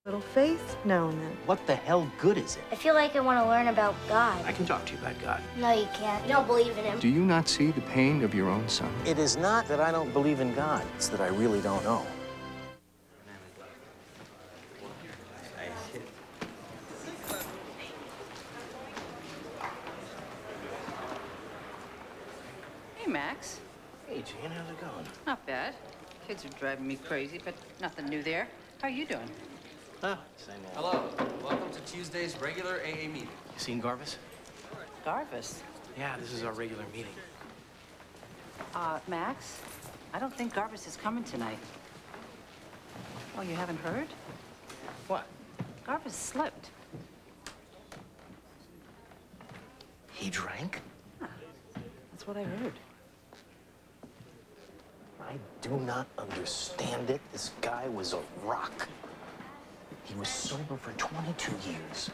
Little faith now and then. What the hell good is it? I feel like I want to learn about God. I can talk to you about God. No, you can't. You don't believe in him. Do you not see the pain of your own son? It is not that I don't believe in God. It's that I really don't know. Hey, Max. Hey, Jane, how's it going? Not bad. Kids are driving me crazy, but nothing new there. How are you doing? Huh? Same old. Hello. Welcome to Tuesday's regular AA meeting. You seen Garvis? Garvis. Yeah, this is our regular meeting. Max, I don't think Garvis is coming tonight. Oh, you haven't heard? What? Garvis slipped. He drank? That's what I heard. I do not understand it. This guy was a rock. He was sober for 22 years.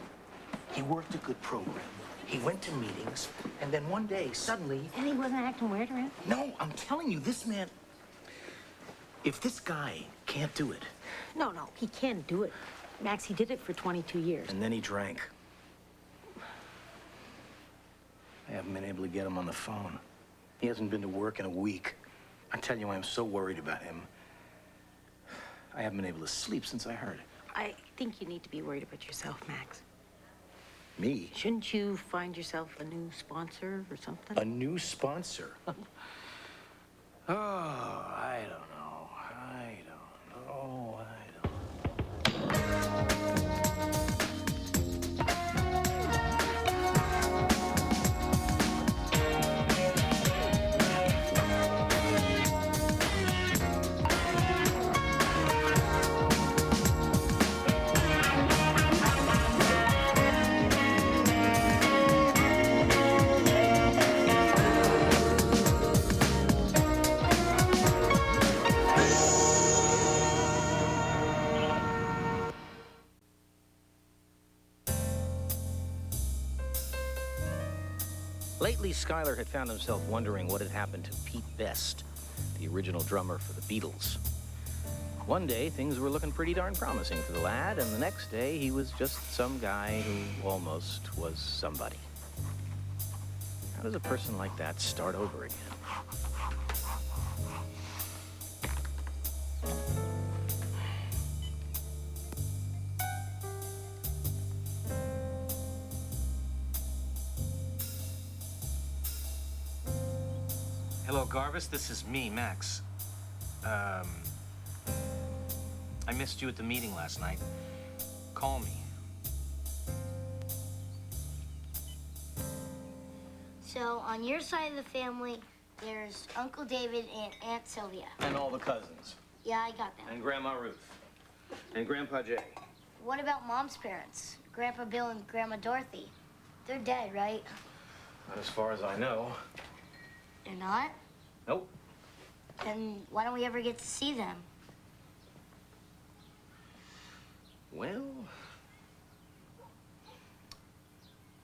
He worked a good program. He went to meetings, and then one day, suddenly... And he wasn't acting weird or anything? No, I'm telling you, this man... If this guy can't do it... No, he can't do it. Max, he did it for 22 years. And then he drank. I haven't been able to get him on the phone. He hasn't been to work in a week. I tell you, I'm so worried about him. I haven't been able to sleep since I heard it. I think you need to be worried about yourself, Max. Me? Shouldn't you find yourself a new sponsor or something? A new sponsor? Oh, I don't know. I don't know. Lately, Skylar had found himself wondering what had happened to Pete Best, the original drummer for the Beatles. One day, things were looking pretty darn promising for the lad, and the next day, he was just some guy who almost was somebody. How does a person like that start over again? Hello, Garvis. This is me, Max. I missed you at the meeting last night. Call me. So, on your side of the family, there's Uncle David and Aunt Sylvia. And all the cousins. Yeah, I got them. And Grandma Ruth. And Grandpa Jay. What about Mom's parents? Grandpa Bill and Grandma Dorothy. They're dead, right? Not as far as I know. They're not? Nope. Then why don't we ever get to see them? Well,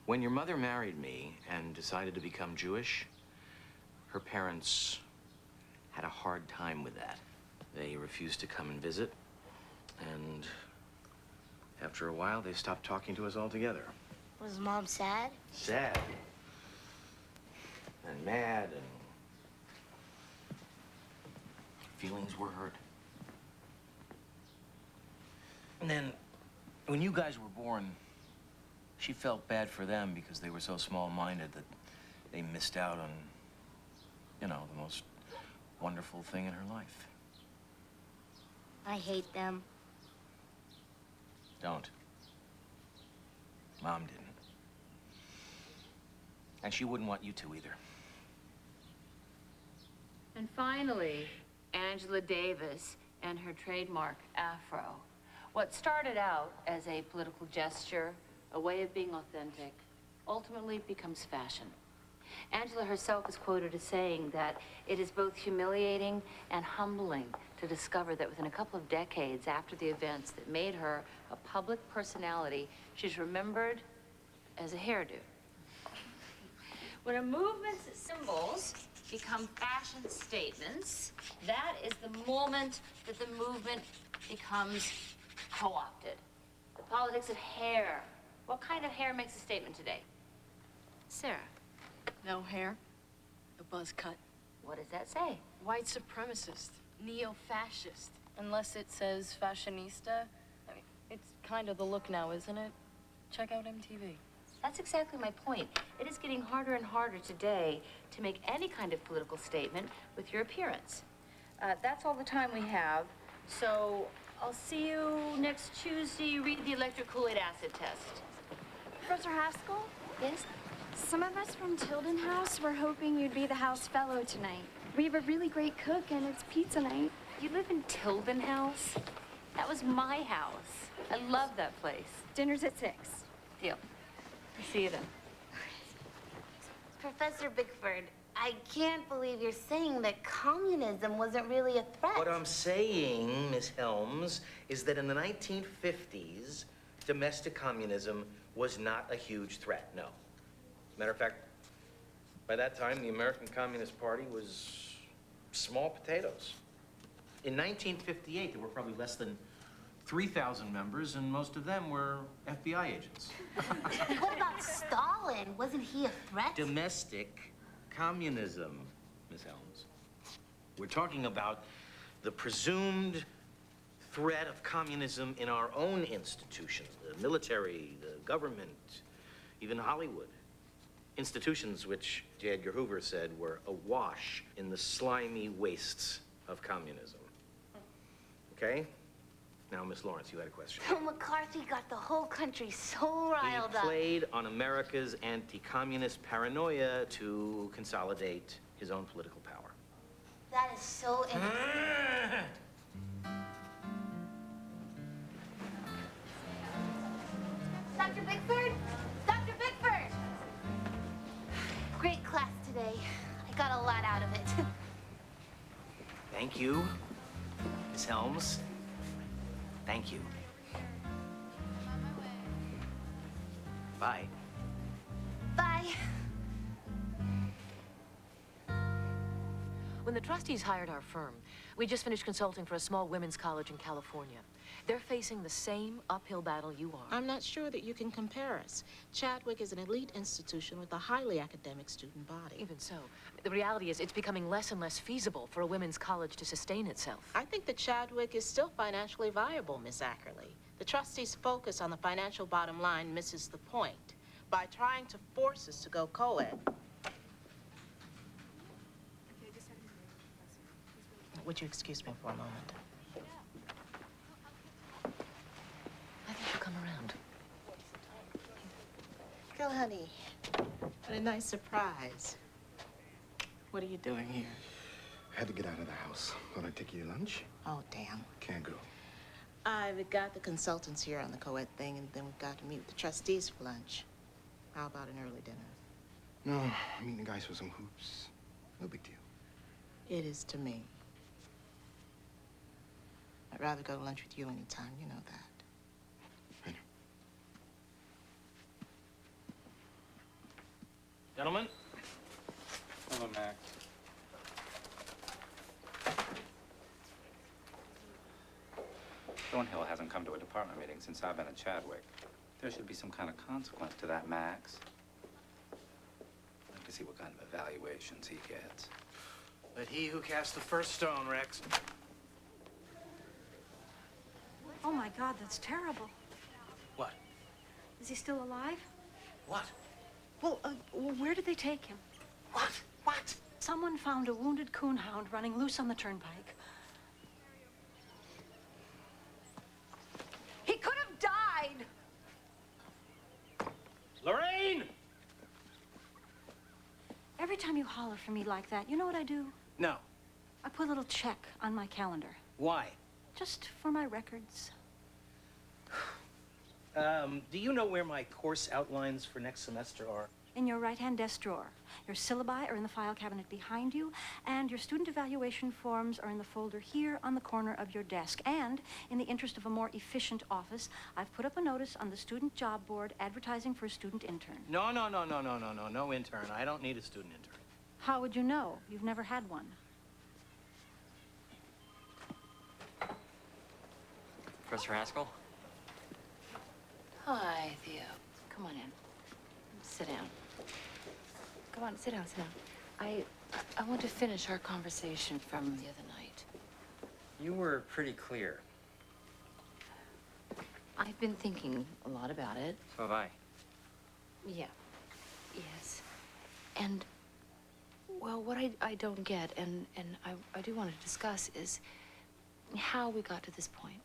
when your mother married me and decided to become Jewish, her parents had a hard time with that. They refused to come and visit, and after a while, they stopped talking to us altogether. Was Mom sad? Sad. And mad, and feelings were hurt. And then, when you guys were born, she felt bad for them because they were so small-minded that they missed out on, you know, the most wonderful thing in her life. I hate them. Don't. Mom didn't. And she wouldn't want you to either. And finally, Angela Davis and her trademark afro. What started out as a political gesture, a way of being authentic, ultimately becomes fashion. Angela herself is quoted as saying that it is both humiliating and humbling to discover that within a couple of decades after the events that made her a public personality, she's remembered as a hairdo. When a movement's symbols become fashion statements, that is the moment that the movement becomes co-opted. The politics of hair. What kind of hair makes a statement today? Sarah, No hair, a buzz cut. what does that say? White supremacist, neo-fascist. Unless it says fashionista. I mean, it's kind of the look now, isn't it? Check out MTV. That's exactly my point. It is getting harder and harder today to make any kind of political statement with your appearance. That's all the time we have. So I'll see you next Tuesday. Read the electric Kool-Aid acid test. Professor Haskell, Yes? some of us from Tilden House were hoping you'd be the house fellow tonight. We have a really great cook, and it's pizza night. You live in Tilden House? That was my house. I love that place. Dinner's at 6. Deal. I'll see you then. Professor Bickford, I can't believe you're saying that communism wasn't really a threat. What I'm saying, Miss Helms, is that in the 1950s, domestic communism was not a huge threat, no. Matter of fact, by that time, the American Communist Party was small potatoes. In 1958, there were probably less than 3,000 members, and most of them were FBI agents. What about Stalin? Wasn't he a threat? Domestic communism, Miss Helms. We're talking about the presumed threat of communism in our own institutions, the military, the government, even Hollywood. Institutions which J. Edgar Hoover said were awash in the slimy wastes of communism. Okay? Now, Miss Lawrence, you had a question. McCarthy got the whole country so riled He up. played on America's anti-communist paranoia to consolidate his own political power. That is so interesting. Dr. Bickford? Dr. Bickford! Great class today. I got a lot out of it. Thank you, Miss Helms. Thank you. Bye. Bye. When the trustees hired our firm, we just finished consulting for a small women's college in California. They're facing the same uphill battle you are. I'm not sure that you can compare us. Chadwick is an elite institution with a highly academic student body. Even so, the reality is it's becoming less and less feasible for a women's college to sustain itself. I think that Chadwick is still financially viable, Miss Ackerley. The trustees' focus on the financial bottom line misses the point. By trying to force us to go co-ed. Would you excuse me for a moment? I think she'll come around. Girl, honey, what a nice surprise. What are you doing here? I had to get out of the house. Thought I'd take you to lunch. Oh, damn. Can't go. I've got the consultants here on the co-ed thing, and then we've got to meet with the trustees for lunch. How about an early dinner? No, I'm meeting the guys for some hoops. No big deal. It is to me. I'd rather go to lunch with you anytime, you know that. I know. Gentlemen. Hello, Max. Thornhill hasn't come to a department meeting since I've been at Chadwick. There should be some kind of consequence to that, Max. I'd like to see what kind of evaluations he gets. Let he who cast the first stone, Rex. Oh, my God, that's terrible. What? Is he still alive? What? Well, where did they take him? What? What? Someone found a wounded coonhound running loose on the turnpike. He could have died! Lorraine! Every time you holler for me like that, you know what I do? No. I put a little check on my calendar. Why? Just for my records. Do you know where my course outlines for next semester are? In your right-hand desk drawer. Your syllabi are in the file cabinet behind you, and your student evaluation forms are in the folder here on the corner of your desk. And, in the interest of a more efficient office, I've put up a notice on the student job board advertising for a student intern. No intern. I don't need a student intern. How would you know? You've never had one. Professor Haskell? Hi, Theo. Come on in. Sit down. Come on, sit down, sit down. I want to finish our conversation from the other night. You were pretty clear. I've been thinking a lot about it. So have I. Yeah. Yes. And, well, what I don't get, and I do want to discuss, is how we got to this point.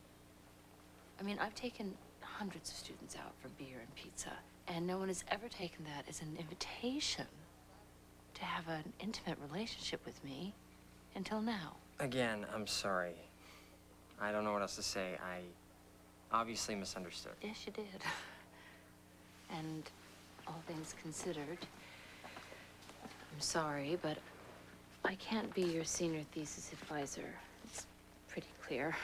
I mean, I've taken hundreds of students out for beer and pizza, and no one has ever taken that as an invitation to have an intimate relationship with me until now. Again, I'm sorry. I don't know what else to say. I obviously misunderstood. Yes, you did. And all things considered, I'm sorry, but I can't be your senior thesis advisor. It's pretty clear.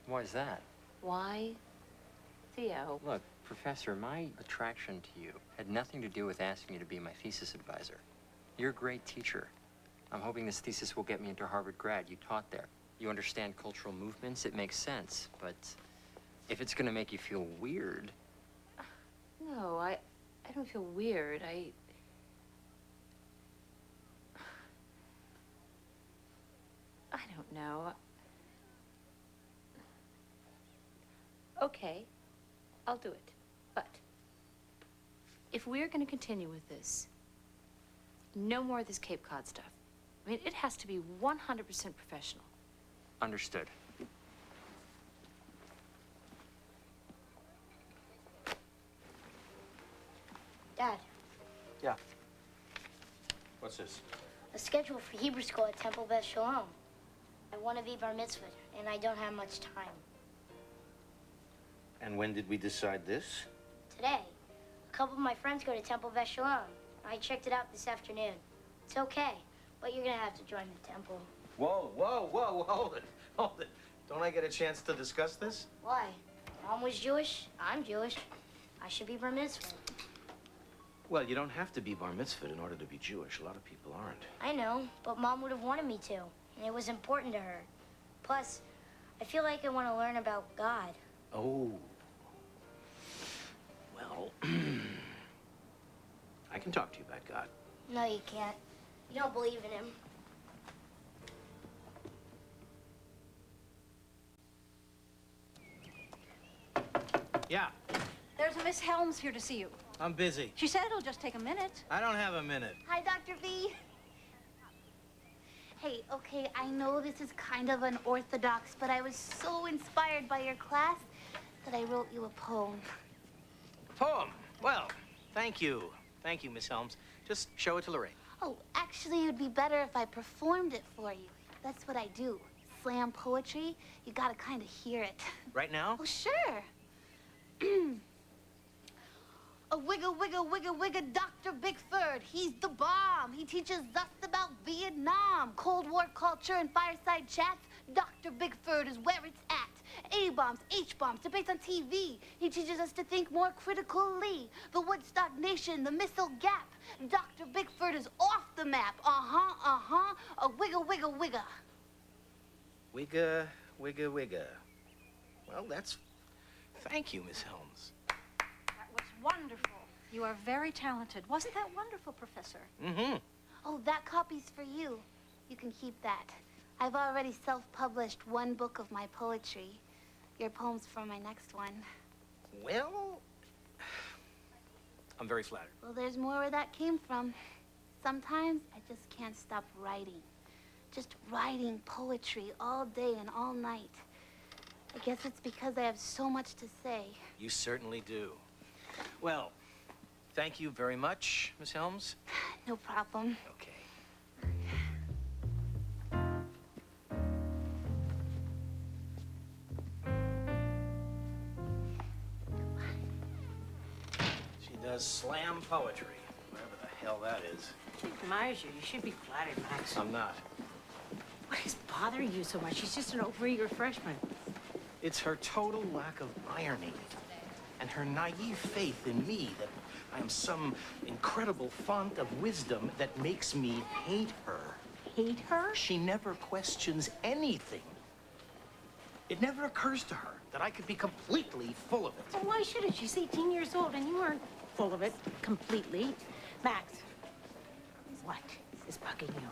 Why is that? Why? Theo. Look, Professor, my attraction to you had nothing to do with asking you to be my thesis advisor. You're a great teacher. I'm hoping this thesis will get me into Harvard grad. You taught there. You understand cultural movements. It makes sense. But if it's going to make you feel weird... No, I don't feel weird. I don't know. Okay, I'll do it. But if we're going to continue with this, no more of this Cape Cod stuff. I mean, it has to be 100% professional. Understood. Dad, Yeah. What's this? a schedule for Hebrew school at Temple Beth Shalom. I want to be bar mitzvah, and I don't have much time. And when did we decide this? Today, a couple of my friends go to Temple Beth Shalom. I checked it out this afternoon. It's okay, but you're gonna have to join the temple. Whoa, whoa, whoa, hold it. Hold it. Don't I get a chance to discuss this? Why? Mom was Jewish. I'm Jewish. I should be bar mitzvah. Well, you don't have to be bar mitzvah in order to be Jewish. A lot of people aren't. I know, but Mom would have wanted me to, and it was important to her. Plus, I feel like I want to learn about God. Oh. Well, I can talk to you about God. No, you can't. You don't believe in him. Yeah, There's a Miss Helms here to see you. I'm busy. She said it'll just take a minute. I don't have a minute. Hi, Dr. V. Hey, okay, I know this is kind of unorthodox, but I was so inspired by your class that I wrote you a poem. Poem. Well, thank you. Thank you, Miss Helms. Just show it to Lorraine. Oh, actually, it would be better if I performed it for you. That's what I do. Slam poetry, you gotta kind of hear it. Right now? Oh, sure. A wigga, wigga, wigga, wigga, Dr. Bigford. He's the bomb. He teaches us about Vietnam, Cold War culture, and fireside chats. Dr. Bigford is where it's at. A-bombs, H-bombs, debates on TV. He teaches us to think more critically. The Woodstock Nation, the Missile Gap. Dr. Bigford is off the map. A wigga, wigga, wigga. Wigga, wigga, wigga. Well, that's... Thank you, Miss Helms. That was wonderful. You are very talented. Wasn't that wonderful, Professor? Mm-hmm. Oh, that copy's for you. You can keep that. I've already self-published one book of my poetry. Your poem's for my next one. Well, I'm very flattered. Well, there's more where that came from. Sometimes I just can't stop writing. Just writing poetry all day and all night. I guess it's because I have so much to say. You certainly do. Well, thank you very much, Miss Helms. No problem. Okay. She does slam poetry, whatever the hell that is. She admires you. You should be flattered, Max. I'm not. What is bothering you so much? She's just an overeager freshman. It's her total lack of irony and her naive faith in me that I am some incredible font of wisdom that makes me hate her. Hate her? She never questions anything. It never occurs to her that I could be completely full of it. Well, why should it? She's 18 years old, and you aren't full of it completely. Max, what is bugging you?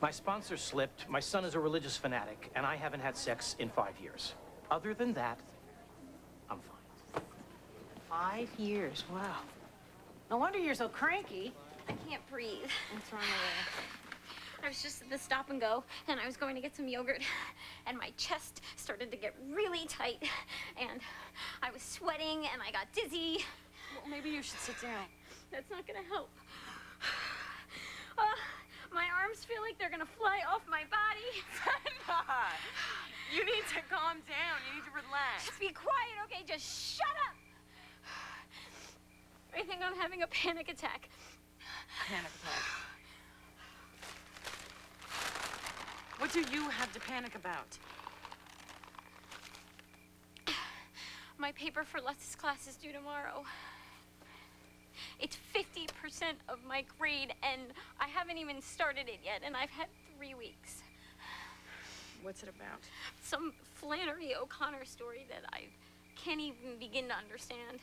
My sponsor slipped, my son is a religious fanatic, and I haven't had sex in 5 years. Other than that, I'm fine. 5 years, wow. No wonder you're so cranky. I can't breathe. What's wrong with you? I was just at the Stop and Go, and I was going to get some yogurt, and my chest started to get really tight, and I was sweating, and I got dizzy. Well, maybe you should sit down. That's not gonna help. My arms feel like they're gonna fly off my body. Brenda, you need to calm down. You need to relax. Just be quiet, okay? Just shut up. I think I'm having a panic attack. Panic attack. What do you have to panic about? My paper for Letz's class is due tomorrow. It's 50% of my grade, and I haven't even started it yet, and I've had 3 weeks. What's it about? Some Flannery O'Connor story that I can't even begin to understand.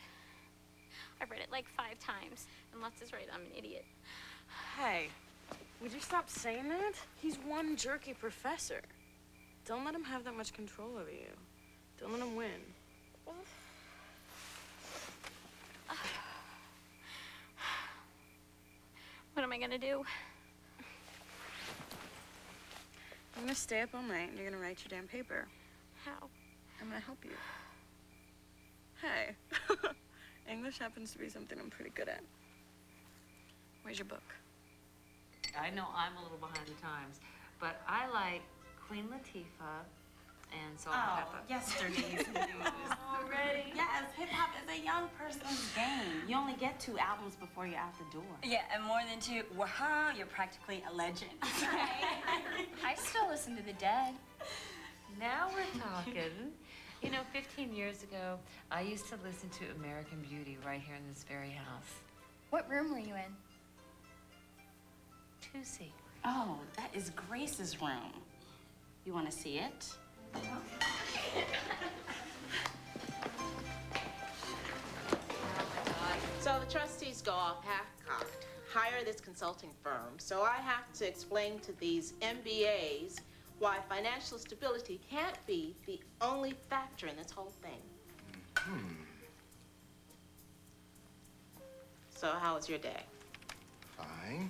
I've read it like 5 times, and Letz is right, I'm an idiot. Hey, would you stop saying that? He's one jerky professor. Don't let him have that much control over you. Don't let him win. What am I gonna do? I'm gonna stay up all night and you're gonna write your damn paper. How? I'm gonna help you. Hey, English happens to be something I'm pretty good at. Where's your book? I know I'm a little behind the times, but I like Queen Latifah and Salt and Pepper. Yesterday's news. Already? Yes, hip-hop is a young person's game. You only get 2 albums before you're out the door. Yeah, and more than 2. Wow, you're practically a legend. I still listen to the Dead. Now we're talking. You know, 15 years ago, I used to listen to American Beauty right here in this very house. What room were you in? 2C. Oh, that is Grace's room. You want to see it? So the trustees go off half-cocked, hire this consulting firm, so I have to explain to these MBAs why financial stability can't be the only factor in this whole thing. So how was your day? Fine.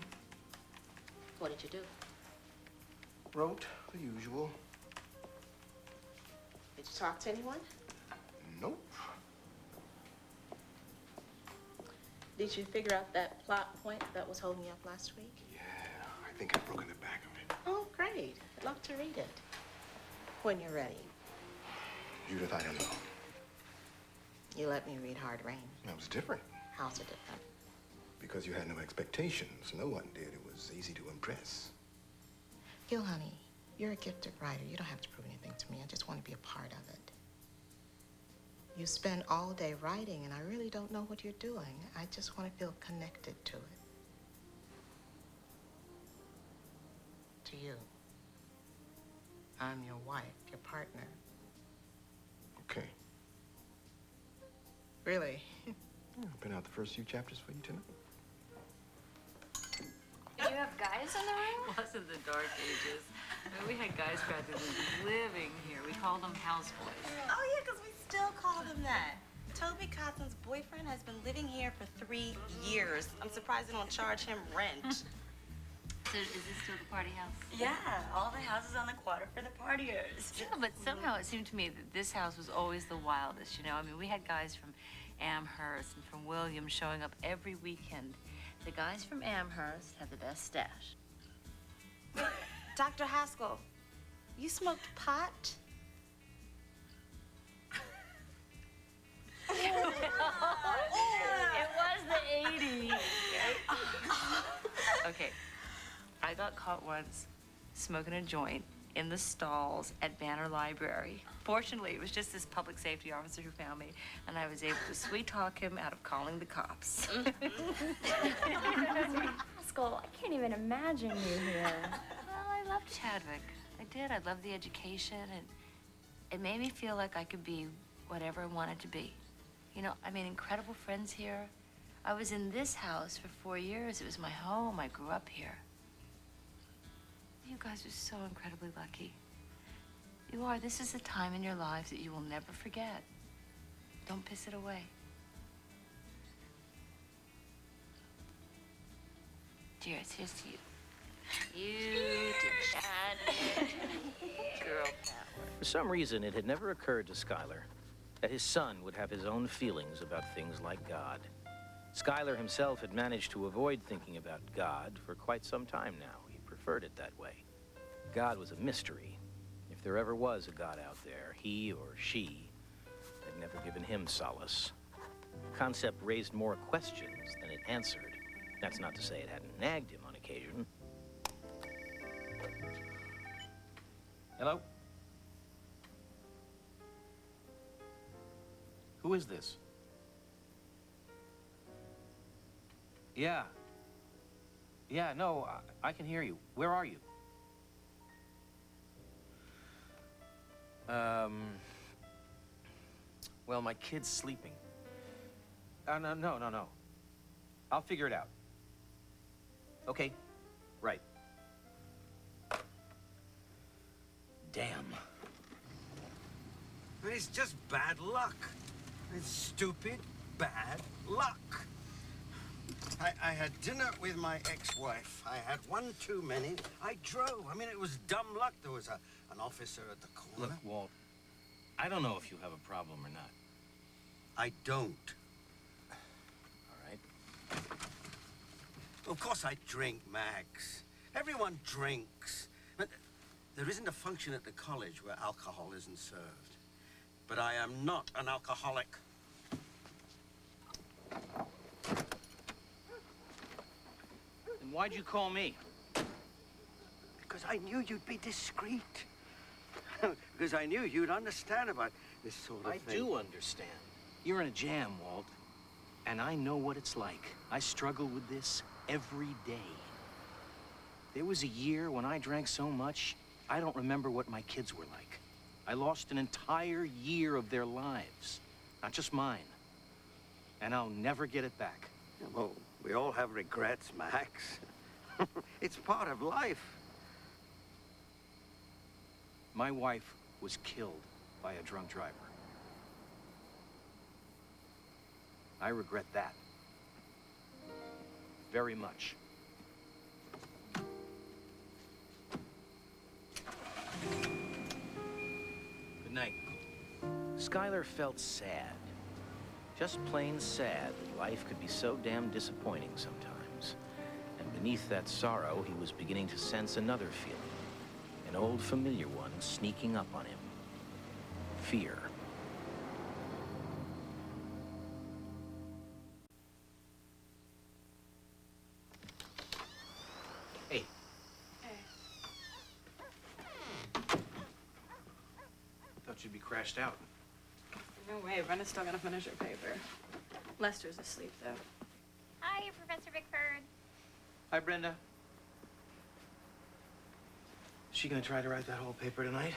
What did you do? Wrote the usual. Did you talk to anyone? Nope. Did you figure out that plot point that was holding you up last week? Yeah, I think I've broken the back of it. Oh, great. I'd love to read it. When you're ready. Judith, I don't know. You let me read Hard Rain. That was different. How's it different? Because you had no expectations. No one did. It was easy to impress. Gil, honey, you're a gifted writer. You don't have to prove anything to me. I just want to be a part of it. You spend all day writing, and I really don't know what you're doing. I just want to feel connected to it. To you. I'm your wife, your partner. Okay. Really? I've been out the first few chapters for you tonight. Did you have guys in the room? Wasn't the dark ages. I mean, we had guys practically living here. We called them houseboys. Oh, yeah, because we still call them that. Toby Cotson's boyfriend has been living here for 3 years. I'm surprised they don't charge him rent. So is this still the party house? Yeah, all the houses on the quarter for the partiers. Yeah, but somehow it seemed to me that this house was always the wildest, you know? I mean, we had guys from Amherst and from Williams showing up every weekend. The guys from Amherst had the best stash. Dr. Haskell, you smoked pot? It was the 80s. Okay, I got caught once smoking a joint in the stalls at Banner Library. Fortunately, it was just this public safety officer who found me, and I was able to sweet talk him out of calling the cops. Haskell, I can't even imagine you here. Well, I loved Chadwick. I did. I loved the education, and It made me feel like I could be whatever I wanted to be. You know, I made incredible friends here. I was in this house for 4 years. It was my home. I grew up here. You guys are so incredibly lucky. You are. This is a time in your lives that you will never forget. Don't piss it away. Cheers. Here's to you. You to Janet. Girl power. For some reason, it had never occurred to Schuyler that his son would have his own feelings about things like God. Schuyler himself had managed to avoid thinking about God for quite some time now. He preferred it that way. God was a mystery. If there ever was a God out there, he or she had never given him solace. The concept raised more questions than it answered. That's not to say it hadn't nagged him on occasion. Hello? Who is this? Yeah. Yeah, no, I can hear you. Where are you? Well, my kid's sleeping. No. I'll figure it out. Okay, right. Damn. It's just bad luck. It's stupid, bad luck. I had dinner with my ex-wife. I had one too many. I drove. I mean, it was dumb luck. There was an officer at the corner. Look, Walt, I don't know if you have a problem or not. I don't. All right. Of course I drink, Max. Everyone drinks. But there isn't a function at the college where alcohol isn't served. But I am not an alcoholic. Then why'd you call me? Because I knew you'd be discreet. Because I knew you'd understand about this sort of thing. I do understand. You're in a jam, Walt. And I know what it's like. I struggle with this every day. There was a year when I drank so much, I don't remember what my kids were like. I lost an entire year of their lives, not just mine. And I'll never get it back. Yeah, well, we all have regrets, Max. It's part of life. My wife was killed by a drunk driver. I regret that. Very much. Good night. Schuyler felt sad. Just plain sad that life could be so damn disappointing sometimes. And beneath that sorrow, he was beginning to sense another feeling. An old familiar one sneaking up on him. Fear. Hey. Thought you'd be crashed out. No way, Brenda's still gotta finish her paper. Lester's asleep, though. Hi, Professor Bickford. Hi, Brenda. Is she gonna try to write that whole paper tonight?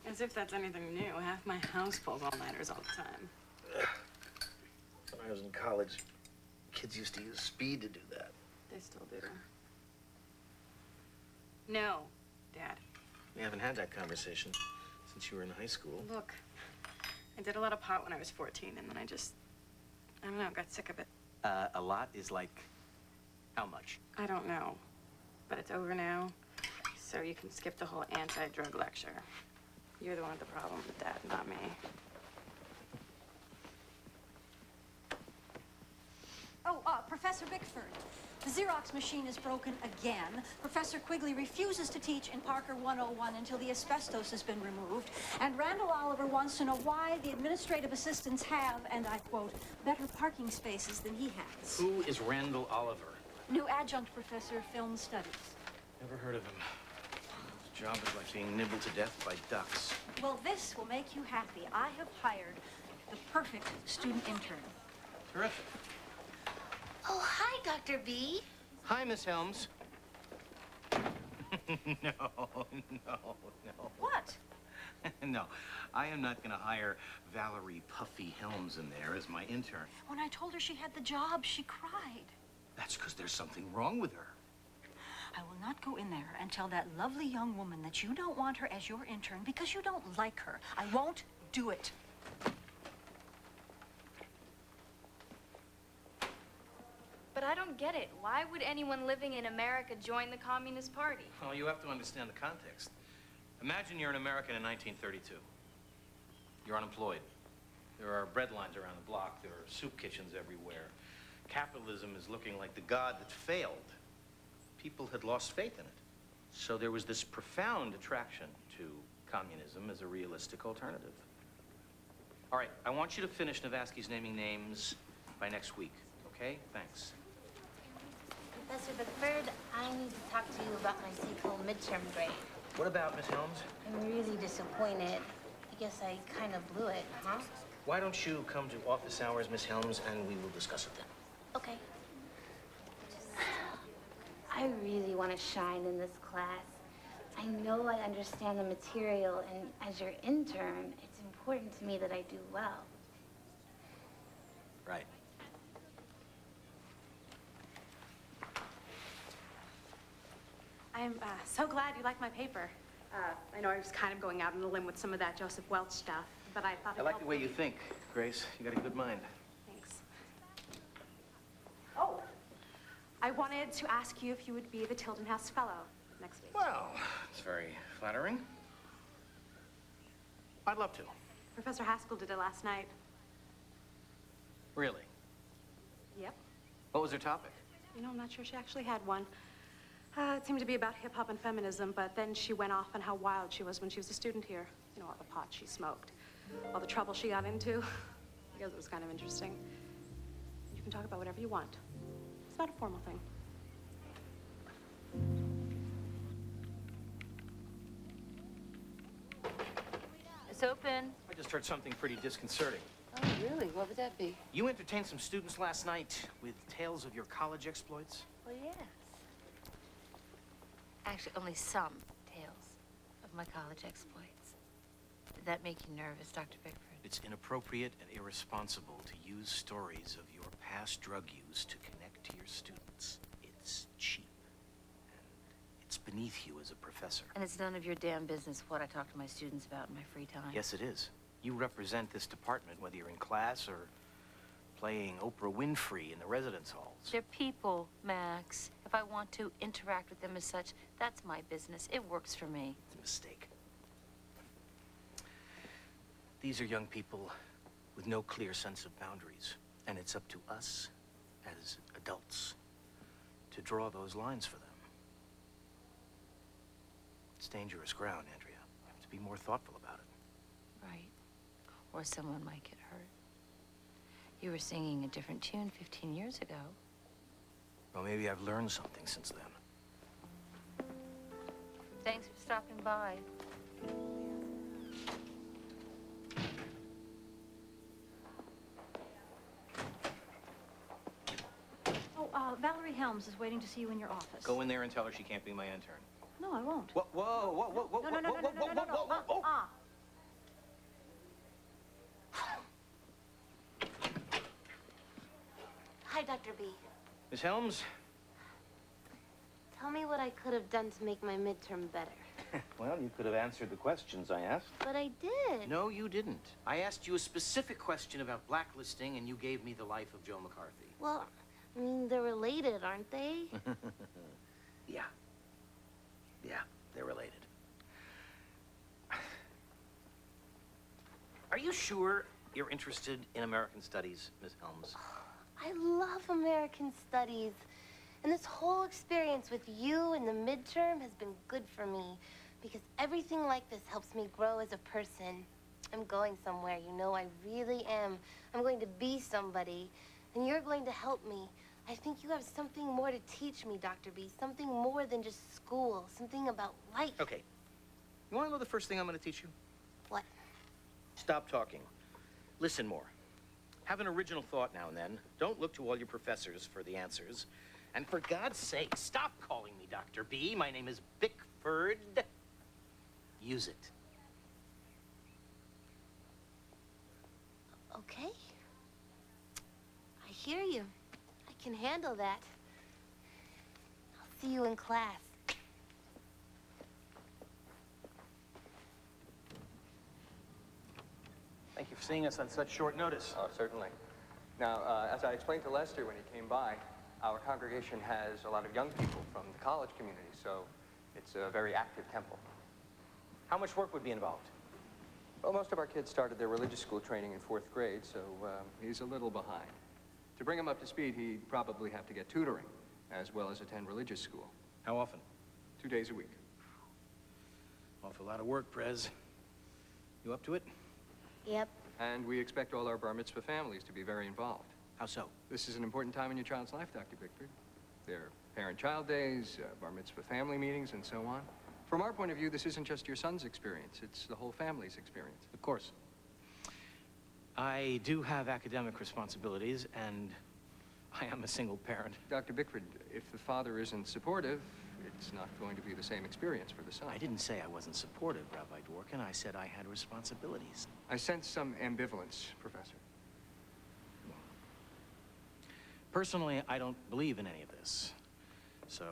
As if that's anything new. Half my house pulls all-nighters all the time. When I was in college, kids used to use speed to do that. They still do. No, Dad. We haven't had that conversation since you were in high school. Look, I did a lot of pot when I was 14, and then I don't know, got sick of it. A lot is like, how much? I don't know, but it's over now, so you can skip the whole anti-drug lecture. You're the one with the problem with that, not me. Oh, Professor Bickford, the Xerox machine is broken again. Professor Quigley refuses to teach in Parker 101 until the asbestos has been removed. And Randall Oliver wants to know why the administrative assistants have, and I quote, better parking spaces than he has. Who is Randall Oliver? New adjunct professor of film studies. Never heard of him. His job is like being nibbled to death by ducks. Well, this will make you happy. I have hired the perfect student intern. Terrific. Oh, hi, Dr. B. Hi, Miss Helms. No. What? No, I am not going to hire Valerie Puffy Helms in there as my intern. When I told her she had the job, she cried. That's because there's something wrong with her. I will not go in there and tell that lovely young woman that you don't want her as your intern because you don't like her. I won't do it. But I don't get it. Why would anyone living in America join the Communist Party? Well, you have to understand the context. Imagine you're an American in 1932. You're unemployed. There are bread lines around the block. There are soup kitchens everywhere. Capitalism is looking like the god that failed. People had lost faith in it. So there was this profound attraction to communism as a realistic alternative. All right, I want you to finish Navasky's naming names by next week, okay? Thanks. Professor Bickford, I need to talk to you about my sequel midterm grade. What about, Miss Helms? I'm really disappointed. I guess I kind of blew it, huh? Why don't you come to office hours, Miss Helms, and we will discuss it then. Okay. I really want to shine in this class. I know I understand the material, and as your intern, it's important to me that I do well. Right. I'm so glad you like my paper. I know I was kind of going out on a limb with some of that Joseph Welch stuff, but I thought I like the way you think, Grace. You got a good mind. Thanks. Oh, I wanted to ask you if you would be the Tilden House Fellow next week. Well, it's very flattering. I'd love to. Professor Haskell did it last night. Really? Yep. What was her topic? You know, I'm not sure she actually had one. It seemed to be about hip-hop and feminism, but then she went off on how wild she was when she was a student here. You know, all the pot she smoked, all the trouble she got into. I guess it was kind of interesting. You can talk about whatever you want. It's not a formal thing. It's open. I just heard something pretty disconcerting. Oh, really? What would that be? You entertained some students last night with tales of your college exploits? Well, yes. Actually, only some tales of my college exploits. Did that make you nervous, Dr. Bickford? It's inappropriate and irresponsible to use stories of your past drug use to connect to your students. It's cheap. And it's beneath you as a professor. And it's none of your damn business what I talk to my students about in my free time. Yes, it is. You represent this department, whether you're in class or playing Oprah Winfrey in the residence halls. They're people, Max. If I want to interact with them as such, that's my business. It works for me. It's a mistake. These are young people with no clear sense of boundaries, and it's up to us as adults to draw those lines for them. It's dangerous ground, Andrea. You have to be more thoughtful about it. Right. Or someone might get hurt. You were singing a different tune 15 years ago. Well, maybe I've learned something since then. Thanks for stopping by. Oh, Valerie Helms is waiting to see you in your office. Go in there and tell her she can't be my intern. No, I won't. Whoa, whoa, whoa, whoa, whoa, No, no, no, no, no, no, no, no, no. Hi, Dr. B. Miss Helms? Tell me what I could have done to make my midterm better. Well, you could have answered the questions I asked. But I did. No, you didn't. I asked you a specific question about blacklisting, and you gave me the life of Joe McCarthy. Well, I mean, they're related, aren't they? Yeah. Yeah, they're related. Are you sure you're interested in American studies, Miss Helms? I love American studies. And this whole experience with you in the midterm has been good for me because everything like this helps me grow as a person. I'm going somewhere, you know, I really am. I'm going to be somebody, and you're going to help me. I think you have something more to teach me, Dr. B, something more than just school, something about life. Okay. You want to know the first thing I'm going to teach you? What? Stop talking. Listen more. Have an original thought now and then. Don't look to all your professors for the answers. And for God's sake, stop calling me Dr. B. My name is Bickford. Use it. handle that. I'll see you in class. Thank you for seeing us on such short notice. Oh, certainly. Now, as I explained to Lester when he came by, our congregation has a lot of young people from the college community, so it's a very active temple. How much work would be involved? Well, most of our kids started their religious school training in 4th grade, so he's a little behind. To bring him up to speed, he'd probably have to get tutoring, as well as attend religious school. How often? 2 days a week. Awful lot of work, Prez. You up to it? Yep. And we expect all our bar mitzvah families to be very involved. How so? This is an important time in your child's life, Dr. Bickford. There are parent-child days, bar mitzvah family meetings, and so on. From our point of view, this isn't just your son's experience, it's the whole family's experience. Of course. I do have academic responsibilities, and I am a single parent. Dr. Bickford, if the father isn't supportive, it's not going to be the same experience for the son. I didn't say I wasn't supportive, Rabbi Dworkin. I said I had responsibilities. I sense some ambivalence, Professor. Personally, I don't believe in any of this. So,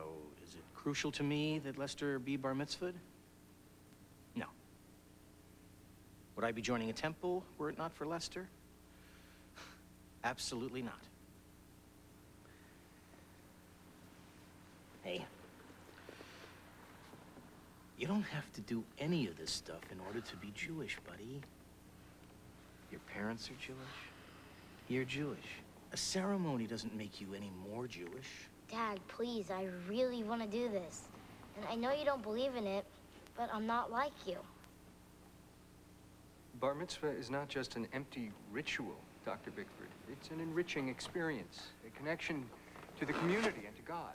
is it crucial to me that Lester be bar mitzvahed? No. Would I be joining a temple were it not for Lester? Absolutely not. Hey. You don't have to do any of this stuff in order to be Jewish, buddy. Your parents are Jewish. You're Jewish. A ceremony doesn't make you any more Jewish. Dad, please, I really want to do this. And I know you don't believe in it, but I'm not like you. Bar mitzvah is not just an empty ritual, Dr. Bickford. It's an enriching experience, a connection to the community and to God.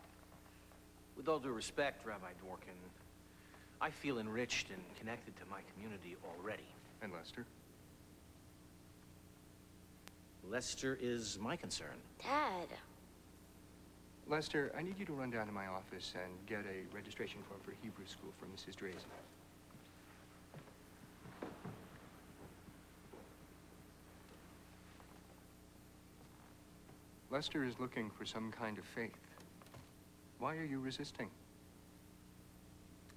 With all due respect, Rabbi Dworkin, I feel enriched and connected to my community already. And Lester? Lester is my concern. Dad. Lester, I need you to run down to my office and get a registration form for Hebrew school from Mrs. Drazen. Lester is looking for some kind of faith. Why are you resisting?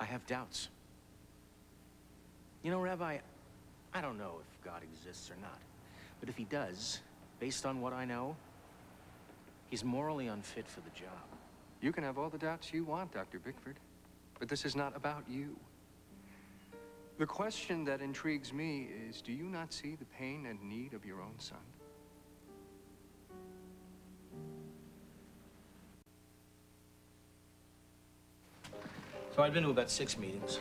I have doubts. You know, Rabbi, I don't know if God exists or not. But if he does, based on what I know, he's morally unfit for the job. You can have all the doubts you want, Dr. Bickford. But this is not about you. The question that intrigues me is, do you not see the pain and need of your own son? So I'd been to about 6 meetings,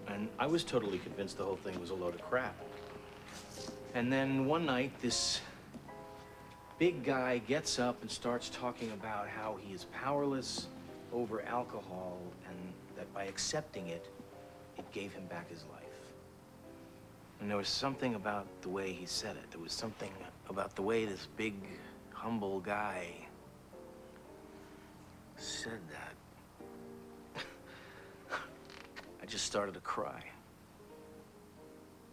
and I was totally convinced the whole thing was a load of crap. And then one night, this big guy gets up and starts talking about how he is powerless over alcohol and that by accepting it, it gave him back his life. And there was something about the way he said it. There was something about the way this big, humble guy said that. I just started to cry.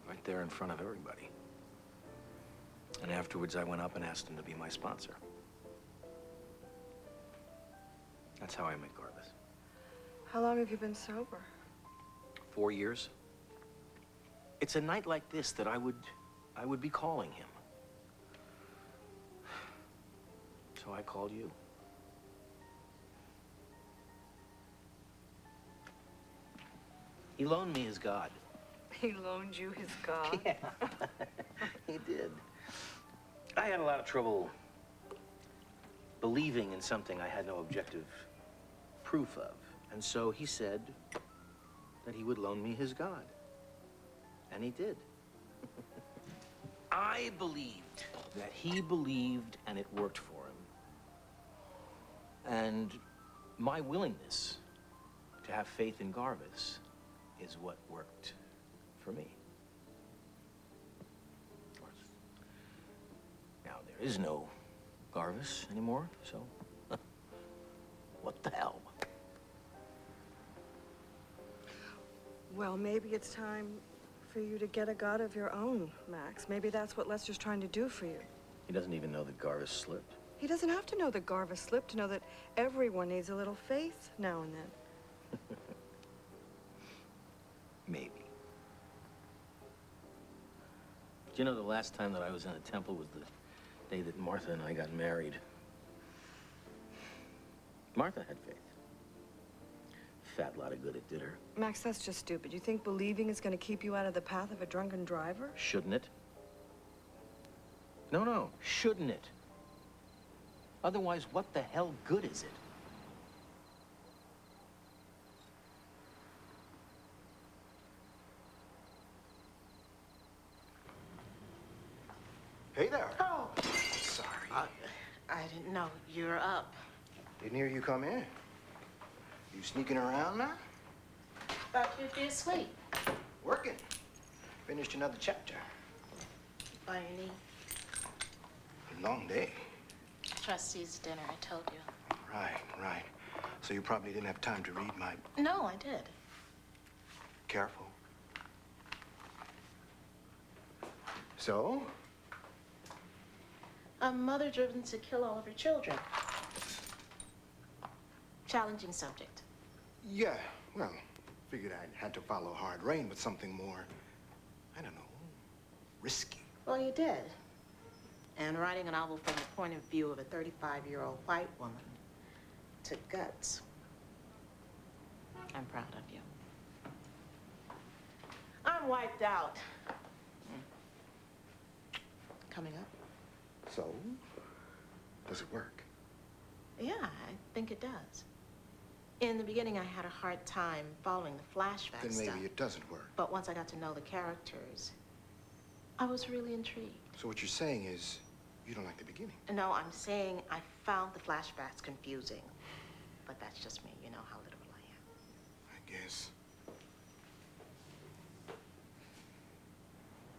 Right there in front of everybody. And afterwards, I went up and asked him to be my sponsor. That's how I met Garvis. How long have you been sober? 4 years. It's a night like this that I would be calling him. So I called you. He loaned me his God. He loaned you his God? Yeah, he did. I had a lot of trouble believing in something I had no objective proof of. And so he said that he would loan me his God. And he did. I believed that he believed and it worked for him. And my willingness to have faith in Garvis is what worked for me. Of course. Now, there is no Garvis anymore, so what the hell? Well, maybe it's time for you to get a God of your own, Max. Maybe that's what Lester's trying to do for you. He doesn't even know that Garvis slipped. He doesn't have to know that Garva slipped to know that everyone needs a little faith now and then. Maybe. Do you know the last time that I was in a temple was the day that Martha and I got married? Martha had faith. Fat lot of good it did her. Max, that's just stupid. You think believing is going to keep you out of the path of a drunken driver? Shouldn't it? No, shouldn't it? Otherwise, what the hell good is it? Hey there. Oh, Sorry. I didn't know you were up. Didn't hear you come in. You sneaking around now? Thought you'd be asleep. Working. Finished another chapter. By your knee. A long day. Trustees' dinner, I told you. Right. So you probably didn't have time to read my... No, I did. Careful. So? A mother driven to kill all of her children. Challenging subject. Yeah, well, figured I had to follow hard rain with something more, I don't know, risky. Well, you did. And writing a novel from the point of view of a 35-year-old white woman took guts. I'm proud of you. I'm wiped out. Coming up. So, does it work? Yeah, I think it does. In the beginning, I had a hard time following the flashback Then stuff. maybe it doesn't work. But once I got to know the characters, I was really intrigued. So what you're saying is, you don't like the beginning? No, I'm saying I found the flashbacks confusing. But that's just me. You know how literal I am. I guess.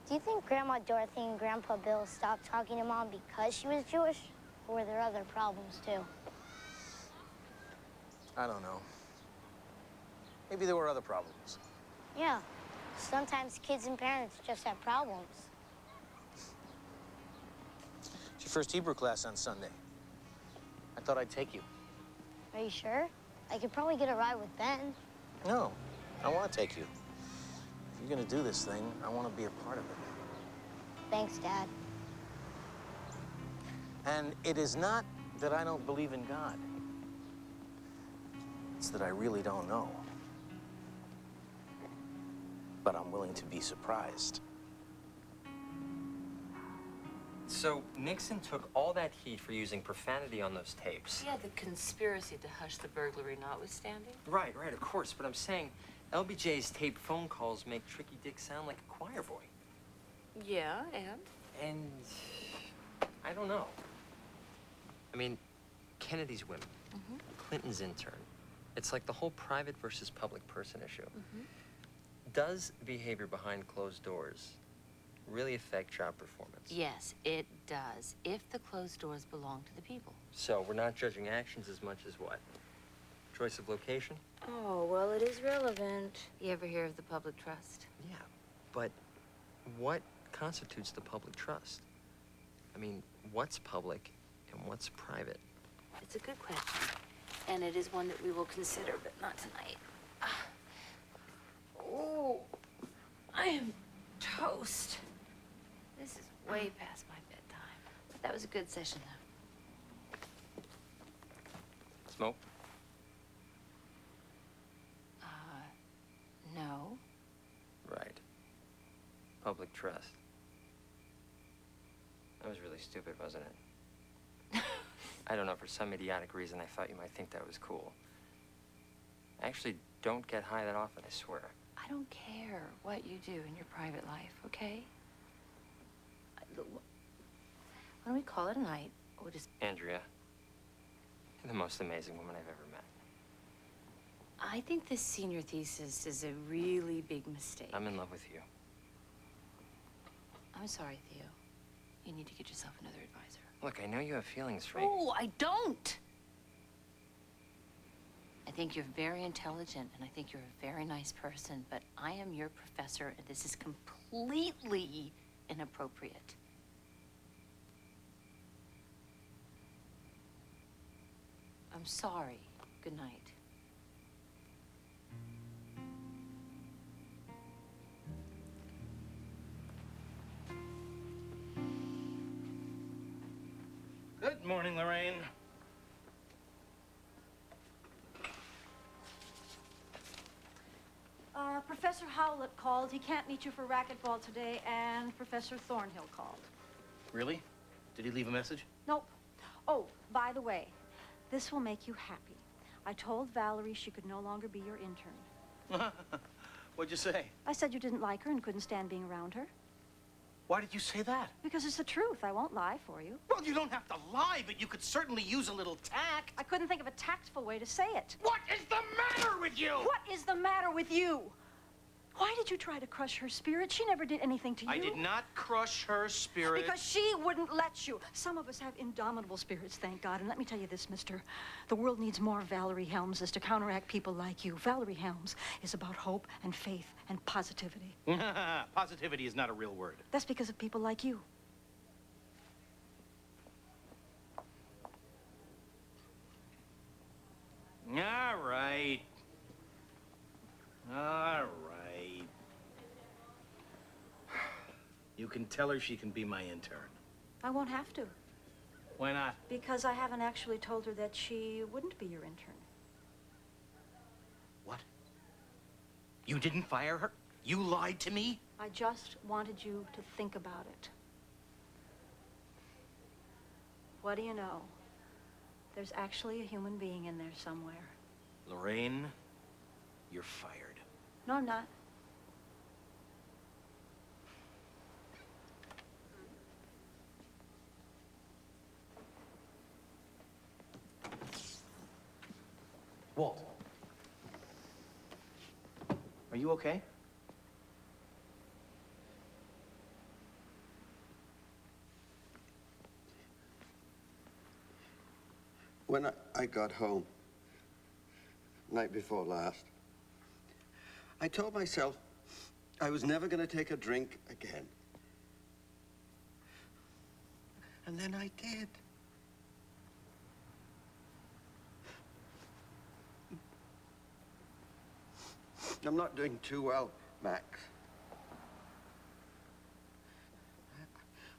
Do you think Grandma Dorothy and Grandpa Bill stopped talking to Mom because she was Jewish? Or were there other problems, too? I don't know. Maybe there were other problems. Yeah. Sometimes kids and parents just have problems. It's your first Hebrew class on Sunday. I thought I'd take you. Are you sure? I could probably get a ride with Ben. No, I want to take you. If you're going to do this thing, I want to be a part of it. Thanks, Dad. And it is not that I don't believe in God. It's that I really don't know. But I'm willing to be surprised. So Nixon took all that heat for using profanity on those tapes. Yeah, the conspiracy to hush the burglary notwithstanding. Right, of course. But I'm saying LBJ's taped phone calls make Tricky Dick sound like a choir boy. Yeah, and? And I don't know. I mean, Kennedy's women, Clinton's intern. It's like the whole private versus public person issue. Does behavior behind closed doors really affect job performance? Yes, it does, if the closed doors belong to the people. So we're not judging actions as much as what? Choice of location? Oh, well, it is relevant. You ever hear of the public trust? Yeah, but what constitutes the public trust? I mean, what's public and what's private? It's a good question, and it is one that we will consider, but not tonight. Oh, I am toast. This is way past my bedtime, but that was a good session, though. Smoke? No. Right. Public trust. That was really stupid, wasn't it? I don't know, for some idiotic reason, I thought you might think that was cool. I actually don't get high that often, I swear. I don't care what you do in your private life, okay? Why don't we call it a night? Or just... Andrea, you're the most amazing woman I've ever met. I think this senior thesis is a really big mistake. I'm in love with you. I'm sorry, Theo. You need to get yourself another advisor. Look, I know you have feelings for me. Oh, I don't! I think you're very intelligent, and I think you're a very nice person, but I am your professor, and this is completely inappropriate. I'm sorry. Good night. Good morning, Lorraine. Professor Howlett called. He can't meet you for racquetball today, and Professor Thornhill called. Really? Did he leave a message? Nope. Oh, by the way, this will make you happy. I told Valerie she could no longer be your intern. What'd you say? I said you didn't like her and couldn't stand being around her. Why did you say that? Because it's the truth. I won't lie for you. Well, you don't have to lie, but you could certainly use a little tact. I couldn't think of a tactful way to say it. What is the matter with you? What is the matter with you? Why did you try to crush her spirit? She never did anything to you. I did not crush her spirit. Because she wouldn't let you. Some of us have indomitable spirits, thank God. And let me tell you this, mister. The world needs more Valerie Helmses to counteract people like you. Valerie Helms is about hope and faith and positivity. Positivity is not a real word. That's because of people like you. All right. All right. You can tell her she can be my intern. I won't have to. Why not? Because I haven't actually told her that she wouldn't be your intern. What? You didn't fire her? You lied to me? I just wanted you to think about it. What do you know? There's actually a human being in there somewhere. Lorraine, you're fired. No, I'm not. Walt. Are you okay? When I got home, night before last, I told myself I was never going to take a drink again. And then I did. I'm not doing too well, Max.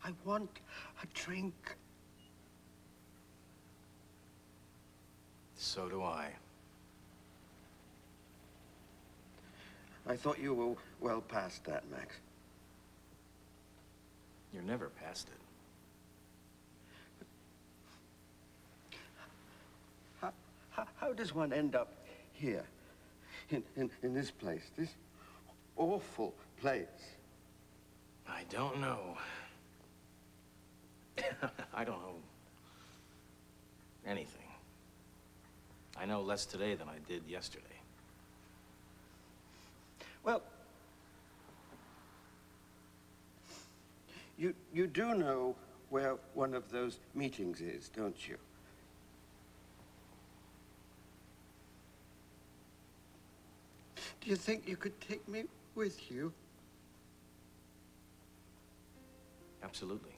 I want a drink. So do I. I thought you were well past that, Max. You're never past it. How does one end up here, in this place, this awful place? I don't know. I don't know anything. I know less today than I did yesterday. Well, you do know where one of those meetings is, don't you? Do you think you could take me with you? Absolutely.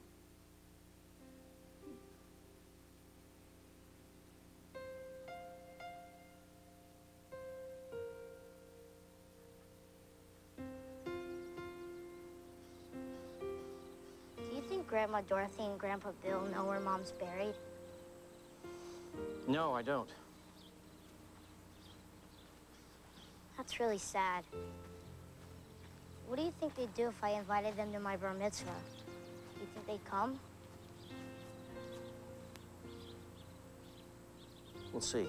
Do you think Grandma Dorothy and Grandpa Bill know where Mom's buried? No, I don't. That's really sad. What do you think they'd do if I invited them to my bar mitzvah? Do you think they'd come? We'll see.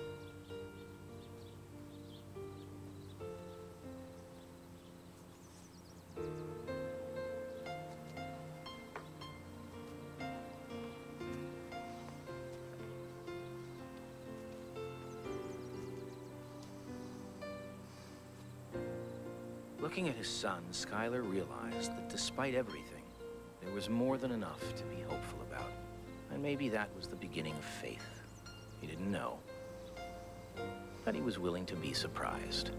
Looking at his son, Skylar realized that despite everything, there was more than enough to be hopeful about. And maybe that was the beginning of faith. He didn't know. But he was willing to be surprised.